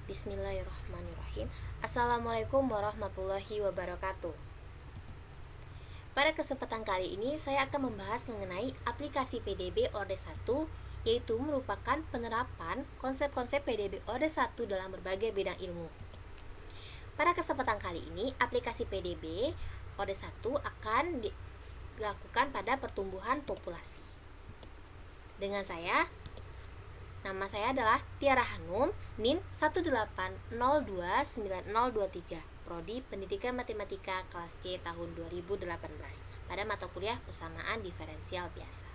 Bismillahirrahmanirrahim. Assalamualaikum warahmatullahi wabarakatuh. Pada kesempatan kali ini saya akan membahas mengenai aplikasi PDB Orde 1, yaitu merupakan penerapan konsep-konsep PDB Orde 1 dalam berbagai bidang ilmu. Pada kesempatan kali ini, aplikasi PDB Orde 1 akan dilakukan pada pertumbuhan populasi. Nama saya adalah Tiara Hanum, NIM 180290023, Prodi Pendidikan Matematika kelas C tahun 2018, pada mata kuliah persamaan diferensial biasa.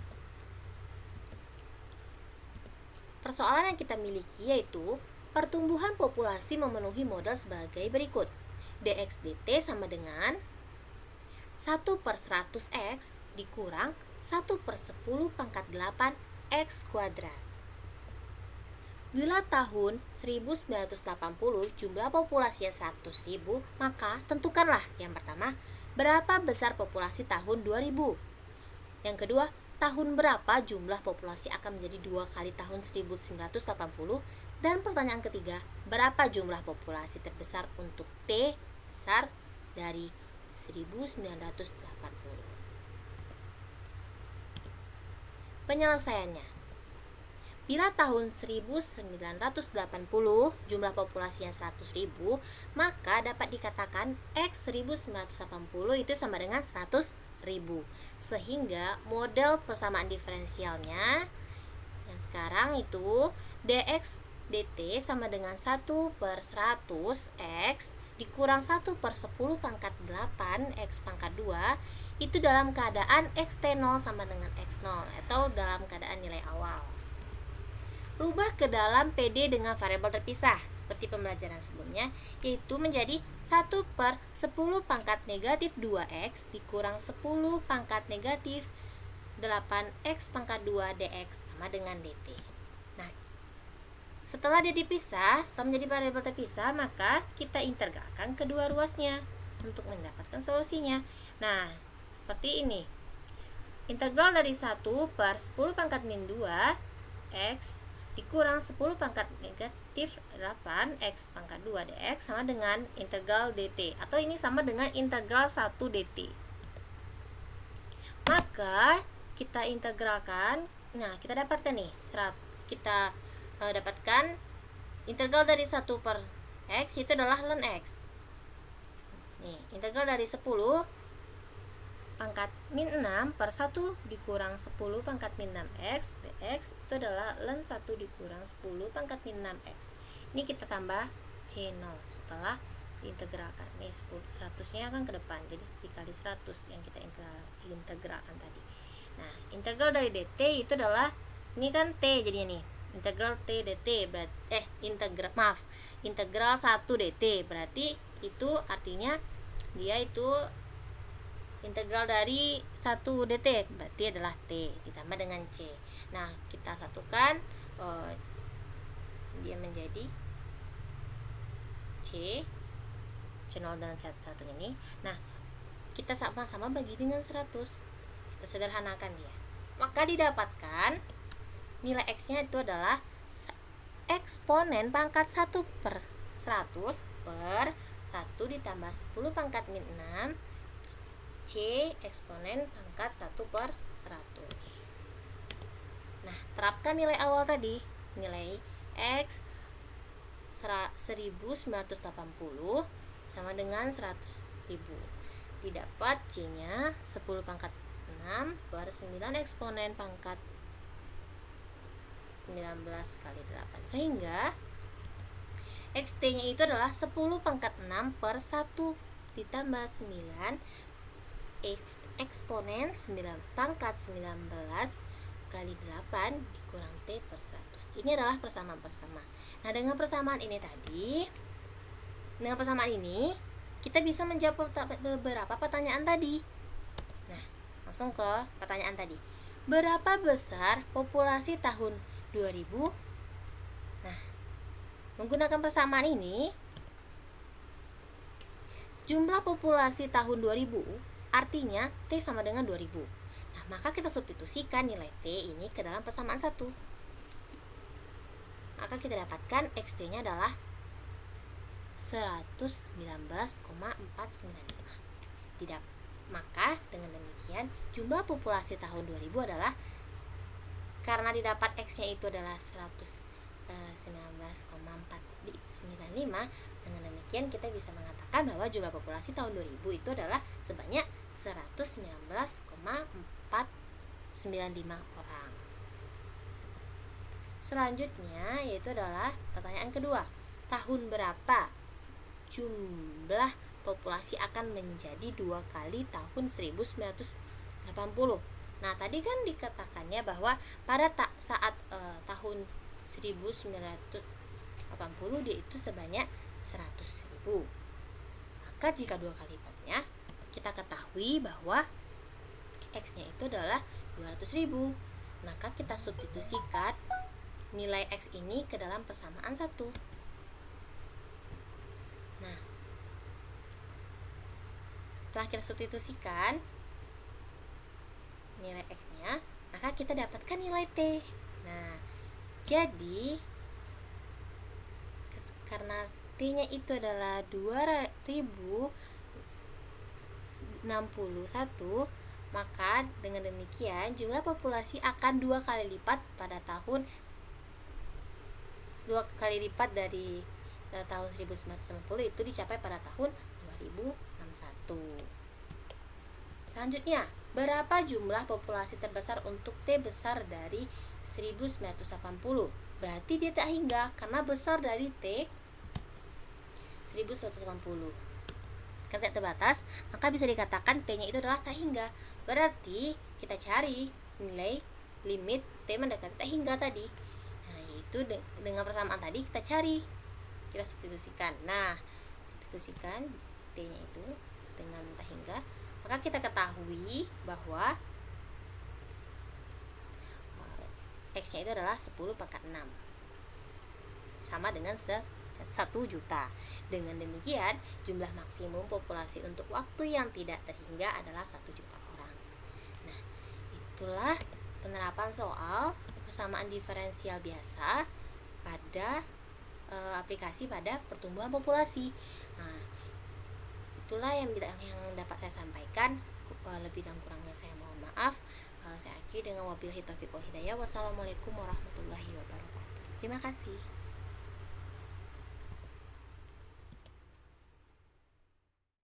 Persoalan yang kita miliki yaitu pertumbuhan populasi memenuhi model sebagai berikut. dx dt sama dengan 1/100x dikurang 1/10⁸ x kuadrat. Bila tahun 1980 jumlah populasinya 100.000, maka tentukanlah yang pertama, berapa besar populasi tahun 2000. Yang kedua, tahun berapa jumlah populasi akan menjadi 2 kali tahun 1980. Dan pertanyaan ketiga, berapa jumlah populasi terbesar untuk T besar dari 1980. Penyelesaiannya, bila tahun 1980 jumlah populasinya 100.000, maka dapat dikatakan X 1980 itu sama dengan 100.000. Sehingga model persamaan diferensialnya yang sekarang itu dx dt sama dengan 1/100x dikurang 1/10⁸ x pangkat 2, itu dalam keadaan xt0 sama dengan x0 atau dalam keadaan nilai awal. Rubah ke dalam PD dengan variabel terpisah seperti pembelajaran sebelumnya, yaitu menjadi 1/10⁻2x dikurang 10⁻8x pangkat 2 dx sama dengan dt. Nah, setelah dia dipisah, setelah menjadi variabel terpisah, maka kita integralkan kedua ruasnya untuk mendapatkan solusinya. Nah, seperti ini. Integral dari 1/10⁻2 x dikurang 10⁻8x pangkat 2 dx sama dengan integral dt, atau ini sama dengan integral 1 dt. Maka kita integralkan, nah kita dapatkan nih, kita dapatkan integral dari 1/x itu adalah ln x. Nih, integral dari 10⁻6 per 1 dikurang 10⁻6x dx itu adalah ln 1 dikurang 10⁻6x. Ini kita tambah C0 setelah diintegralkan. Nih 100-nya akan ke depan, jadi dikali 100 yang kita integralkan tadi. Nah, integral dari dt itu adalah, ini kan t jadinya nih, integral t dt berarti integral 1 dt, berarti itu artinya dia itu integral dari 1 dt, berarti adalah t ditambah dengan c. Nah, kita satukan, dia menjadi c 0 dengan 1 ini. Nah, kita sama-sama bagi dengan 100, kita sederhanakan dia, maka didapatkan nilai x-nya itu adalah eksponen pangkat 1/100 per 1 ditambah 10⁻6 C eksponen pangkat 1/100. Nah, terapkan nilai awal tadi, nilai x 1980 sama dengan 100.000. Didapat C-nya 10⁻6 per 9 eksponen pangkat 19 kali 8, sehingga xt-nya itu adalah 10⁻6 per 1 ditambah 9 x eksponen 9 pangkat 19 kali 8 dikurang t per 100. Ini adalah persamaan pertama. Nah, dengan persamaan ini kita bisa menjawab beberapa pertanyaan tadi. Nah, langsung ke pertanyaan tadi. Berapa besar populasi tahun 2000? Nah, menggunakan persamaan ini, jumlah populasi tahun 2000 artinya T sama dengan 2000. Nah, maka kita substitusikan nilai T ini ke dalam persamaan 1. Maka kita dapatkan XT-nya adalah 119,495. Tidak. Maka dengan demikian jumlah populasi tahun 2000 adalah, karena didapat X-nya itu adalah 119,495, dengan demikian kita bisa mengatakan bahwa jumlah populasi tahun 2000 itu adalah sebanyak 119,495 orang. Selanjutnya yaitu adalah pertanyaan kedua. Tahun berapa jumlah populasi akan menjadi 2 kali tahun 1980? Nah, tadi kan dikatakannya bahwa pada saat tahun 1980 dia itu sebanyak 100.000. Maka jika 2 kali lipatnya, kita ketahui bahwa X-nya itu adalah 200.000. Maka kita substitusikan nilai X ini ke dalam persamaan 1. Nah, setelah kita substitusikan nilai X-nya, maka kita dapatkan nilai T. Nah, jadi karena T-nya itu adalah 2061, maka dengan demikian jumlah populasi akan 2 kali lipat pada tahun 2 kali lipat dari tahun 1990 itu dicapai pada tahun 2061. Selanjutnya, berapa jumlah populasi terbesar untuk T besar dari 1980? Berarti dia tak hingga, karena besar dari T 1180. Karena tidak terbatas, maka bisa dikatakan T-nya itu adalah tak hingga. Berarti kita cari nilai limit T mendekati tak hingga tadi. Nah, yaitu dengan persamaan tadi kita cari, kita substitusikan. Nah, substitusikan T-nya itu dengan tak hingga, maka kita ketahui bahwa X-nya itu adalah 10 pangkat 6, sama dengan 1 juta. Dengan demikian, jumlah maksimum populasi untuk waktu yang tidak terhingga adalah 1 juta orang. Nah, itulah penerapan soal persamaan diferensial biasa pada aplikasi pada pertumbuhan populasi. Nah, itulah yang dapat saya sampaikan. Lebih dan kurangnya saya mohon maaf. Saya akhiri dengan wabillahi taufiq wal hidayah. Wassalamualaikum warahmatullahi wabarakatuh. Terima kasih.